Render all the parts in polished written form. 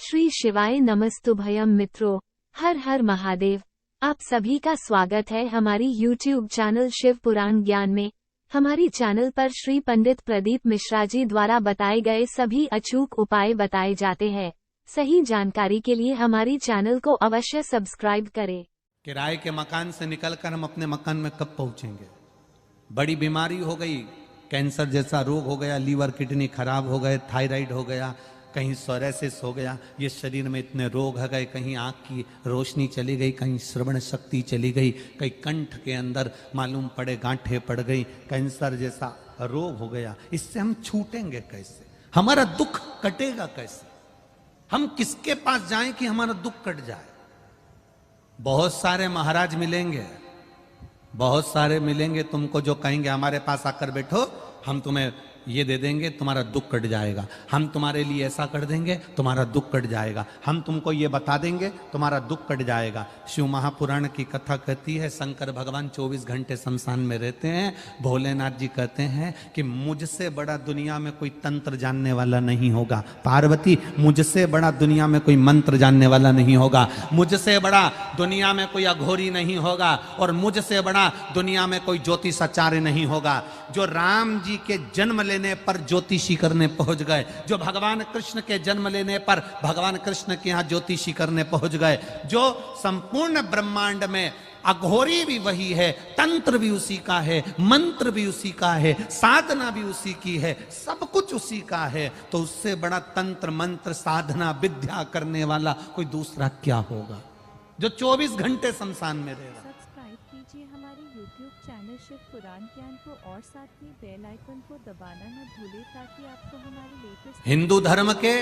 श्री शिवाय नमस्तुभयम मित्रों, हर हर महादेव। आप सभी का स्वागत है हमारी YouTube चैनल शिव पुराण ज्ञान में। हमारी चैनल पर श्री पंडित प्रदीप मिश्रा जी द्वारा बताए गए सभी अचूक उपाय बताए जाते हैं। सही जानकारी के लिए हमारी चैनल को अवश्य सब्सक्राइब करें। किराए के मकान से निकलकर हम अपने मकान में कब पहुंचेंगे? बड़ी बीमारी हो गई, कैंसर जैसा रोग हो गया, लीवर किडनी खराब हो गए, थायराइड हो गया, कहीं सोरेसिस हो गया, ये शरीर में इतने रोग आ गए, कहीं आंख की रोशनी चली गई, कहीं श्रवण शक्ति चली गई, कहीं कंठ के अंदर मालूम पड़े गांठें पड़ गई, कैंसर जैसा रोग हो गया। इससे हम छूटेंगे कैसे? हमारा दुख कटेगा कैसे? हम किसके पास जाएं कि हमारा दुख कट जाए? बहुत सारे महाराज मिलेंगे, बहुत सारे मिलेंगे तुमको जो कहेंगे हमारे पास आकर बैठो, हम तुम्हें ये दे देंगे, तुम्हारा दुख कट जाएगा। हम तुम्हारे लिए ऐसा कर देंगे, तुम्हारा दुख कट जाएगा। हम तुमको ये बता देंगे, तुम्हारा दुख कट जाएगा। शिव महापुराण की कथा कहती है, शंकर भगवान 24 घंटे शमशान में रहते हैं। भोलेनाथ जी कहते हैं कि मुझसे बड़ा दुनिया में कोई तंत्र जानने वाला नहीं होगा। पार्वती, मुझसे बड़ा दुनिया में कोई मंत्र जानने वाला नहीं होगा, मुझसे बड़ा दुनिया में कोई अघोरी नहीं होगा, और मुझसे बड़ा दुनिया में कोई ज्योतिषाचार्य नहीं होगा। जो राम जी के जन्म लेने पर ज्योतिषी करने पहुंच गए, जो भगवान कृष्ण के जन्म लेने पर भगवान कृष्ण के यहां ज्योतिषी करने पहुंच गए, जो संपूर्ण ब्रह्मांड में अघोरी भी वही है, तंत्र भी उसी का है, मंत्र भी उसी का है, साधना भी उसी की है, सब कुछ उसी का है, तो उससे बड़ा तंत्र मंत्र साधना विद्या करने वाला कोई दूसरा क्या होगा, जो 24 घंटे शमशान में रह रहा। कीजिए हमारे YouTube चैनल शिव पुराण ज्ञान को, और साथ में बेल आइकन को दबाना न भूलें ताकि आपको हमारे लेटेस्ट हिंदू धर्म के,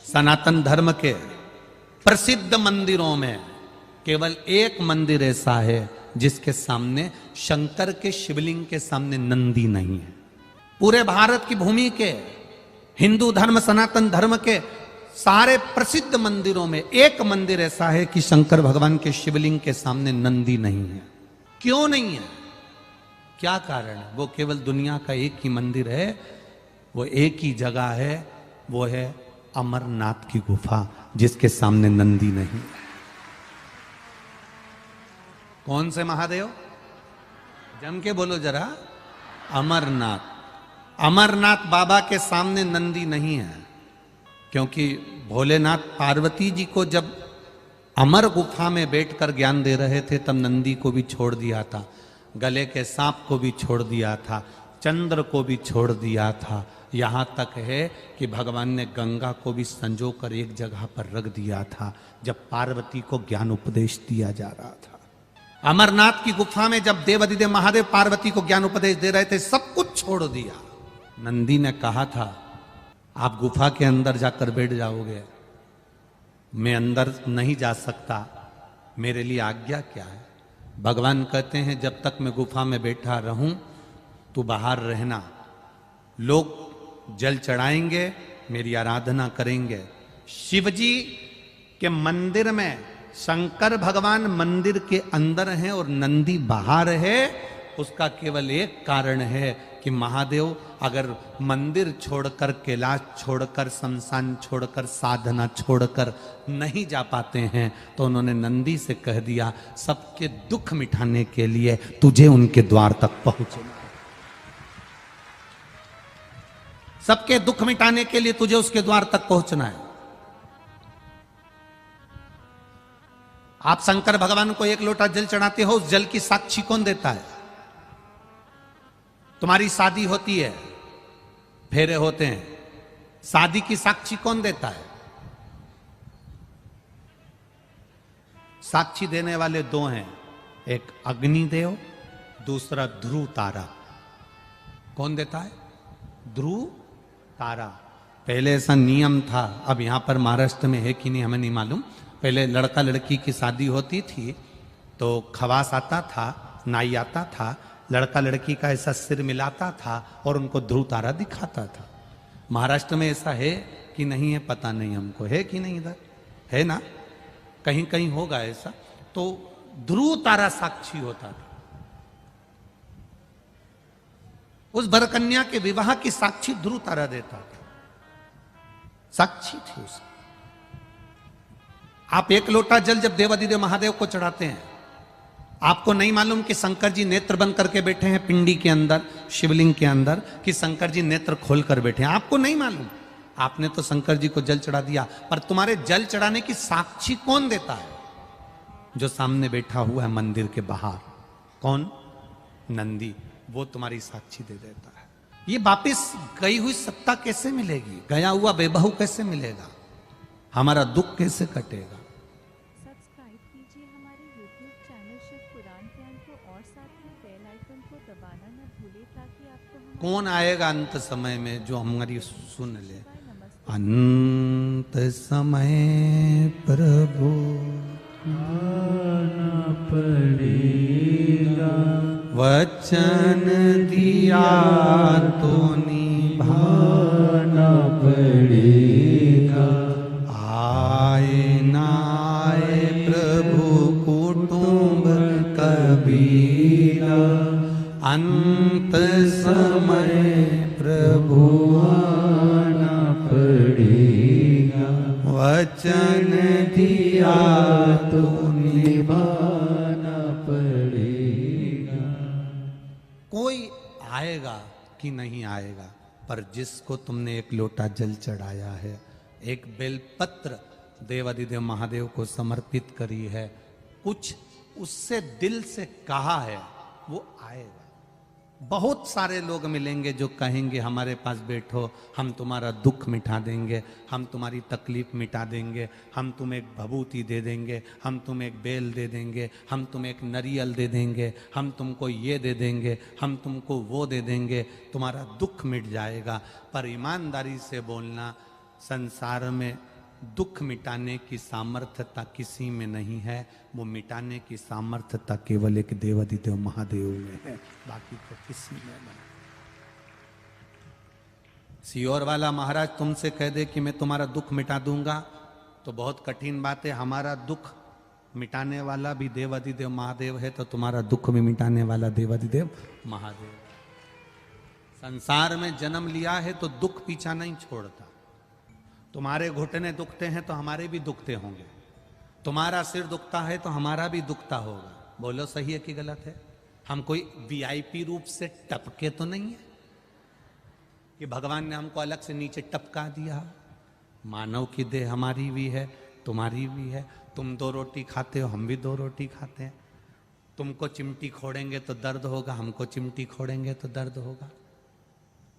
सनातन धर्म के प्रसिद्ध मंदिरों में केवल एक मंदिर ऐसा है जिसके सामने शंकर के शिवलिंग के सामने नंदी नहीं है। पूरे भारत की भूमि के हिंदू धर्म सनातन धर्म के सारे प्रसिद्ध मंदिरों में एक मंदिर ऐसा है कि शंकर भगवान के शिवलिंग के सामने नंदी नहीं है। क्यों नहीं है? क्या कारण है? वो केवल दुनिया का एक ही मंदिर है, वो एक ही जगह है, वो है अमरनाथ की गुफा, जिसके सामने नंदी नहीं है। कौन से महादेव? जम के बोलो जरा। अमरनाथ। अमरनाथ बाबा के सामने नंदी नहीं है, क्योंकि भोलेनाथ पार्वती जी को जब अमर गुफा में बैठकर ज्ञान दे रहे थे तब नंदी को भी छोड़ दिया था, गले के सांप को भी छोड़ दिया था, चंद्र को भी छोड़ दिया था। यहाँ तक है कि भगवान ने गंगा को भी संजो कर एक जगह पर रख दिया था जब पार्वती को ज्ञान उपदेश दिया जा रहा था। अमरनाथ की गुफा में जब देवाधिदेव महादेव पार्वती को ज्ञान उपदेश दे रहे थे, सब कुछ छोड़ दिया। नंदी ने कहा था, आप गुफा के अंदर जाकर बैठ जाओगे, मैं अंदर नहीं जा सकता, मेरे लिए आज्ञा क्या है? भगवान कहते हैं, जब तक मैं गुफा में बैठा रहूं तू बाहर रहना। लोग जल चढ़ाएंगे, मेरी आराधना करेंगे। शिवजी के मंदिर में शंकर भगवान मंदिर के अंदर हैं और नंदी बाहर है। उसका केवल एक कारण है कि महादेव अगर मंदिर छोड़कर, कैलाश छोड़कर, शमशान छोड़कर, साधना छोड़कर नहीं जा पाते हैं तो उन्होंने नंदी से कह दिया, सबके दुख मिटाने के लिए तुझे उनके द्वार तक पहुंचना है। सबके दुख मिटाने के लिए तुझे उसके द्वार तक पहुंचना है। आप शंकर भगवान को एक लोटा जल चढ़ाते हो, उस जल की साक्षी कौन देता है? तुम्हारी शादी होती है, फेरे होते हैं, शादी की साक्षी कौन देता है? साक्षी देने वाले दो हैं, एक अग्निदेव, दूसरा ध्रुव तारा। कौन देता है? ध्रुव तारा। पहले ऐसा नियम था, अब यहां पर महाराष्ट्र में है कि नहीं हमें नहीं मालूम। पहले लड़का लड़की की शादी होती थी तो खवास आता था, नाई आता था, लड़का लड़की का ऐसा सिर मिलाता था और उनको ध्रुव तारा दिखाता था। महाराष्ट्र में ऐसा है कि नहीं है पता नहीं हमको, है कि नहीं? इधर है ना, कहीं कहीं होगा ऐसा। तो ध्रुव तारा साक्षी होता था। उस भरकन्या के विवाह की साक्षी ध्रुव तारा देता था, साक्षी थी उसकी। आप एक लोटा जल जब देवादिदेव महादेव को चढ़ाते हैं, आपको नहीं मालूम कि शंकर जी नेत्र बंद करके बैठे हैं पिंडी के अंदर, शिवलिंग के अंदर, कि शंकर जी नेत्र खोल कर बैठे हैं, आपको नहीं मालूम। आपने तो शंकर जी को जल चढ़ा दिया, पर तुम्हारे जल चढ़ाने की साक्षी कौन देता है? जो सामने बैठा हुआ है मंदिर के बाहर। कौन? नंदी। वो तुम्हारी साक्षी दे देता है। ये वापिस गई हुई सत्ता कैसे मिलेगी? गया हुआ बेबहू कैसे मिलेगा? हमारा दुख कैसे कटेगा? सब्सक्राइब कीजिए हमारे YouTube चैनल शिव पुराण ज्ञान को और साथ में बेल आइकन को दबाना न भूले ताकि आपको हमारे कौन आएगा अंत समय में जो हमारी सुन ले? नमस्ते अंत समय प्रभु आना पड़ेगा, वचन दिया तो निभाना आना पड़ेगा। आए ना आए प्रभु कुटुंब कबीरा, अंत समय प्रभु आना पड़ेगा, वचन दिया तो निभाना पड़ेगा। कोई आएगा कि नहीं आएगा, पर जिसको तुमने एक लोटा जल चढ़ाया है, एक बेलपत्र देवादिदेव महादेव को समर्पित करी है, कुछ उससे दिल से कहा है, वो आएगा। बहुत सारे लोग मिलेंगे जो कहेंगे हमारे पास बैठो, हम तुम्हारा दुख मिटा देंगे, हम तुम्हारी तकलीफ मिटा देंगे, हम तुम्हें एक भभूति दे देंगे, हम तुम्हें एक बेल दे देंगे, हम तुम्हें एक नरियल दे देंगे, हम तुमको ये दे देंगे, हम तुमको वो दे देंगे, तुम्हारा दुख मिट जाएगा। पर ईमानदारी से बोलना, संसार में दुख मिटाने की सामर्थ्यता किसी में नहीं है, वो मिटाने की सामर्थ्यता केवल एक देवादिदेव महादेव में है, बाकी तो किसी में नहीं। सियोर वाला महाराज तुमसे कह दे कि मैं तुम्हारा दुख मिटा दूंगा तो बहुत कठिन बात है। हमारा दुख मिटाने वाला भी देवादिदेव महादेव है, तो तुम्हारा दुख भी मिटाने वाला देवादिदेव महादेव। संसार में जन्म लिया है तो दुख पीछा नहीं छोड़ता। तुम्हारे घुटने दुखते हैं तो हमारे भी दुखते होंगे, तुम्हारा सिर दुखता है तो हमारा भी दुखता होगा। बोलो सही है कि गलत है? हम कोई वीआईपी रूप से टपके तो नहीं है कि भगवान ने हमको अलग से नीचे टपका दिया। मानव की देह हमारी भी है, तुम्हारी भी है। तुम 2 रोटी खाते हो, हम भी 2 रोटी खाते हैं। तुमको चिमटी खोड़ेंगे तो दर्द होगा, हमको चिमटी खोड़ेंगे तो दर्द होगा।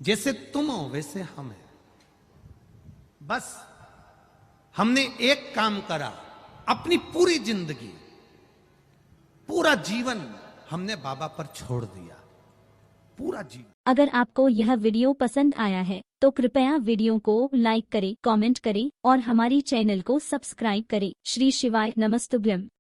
जैसे तुम हो वैसे हम हैं। बस हमने एक काम करा, अपनी पूरी जिंदगी, पूरा जीवन हमने बाबा पर छोड़ दिया, पूरा जीवन। अगर आपको यह वीडियो पसंद आया है तो कृपया वीडियो को लाइक करें, कमेंट करें और हमारी चैनल को सब्सक्राइब करें। श्री शिवाय नमस्तुभ्यम।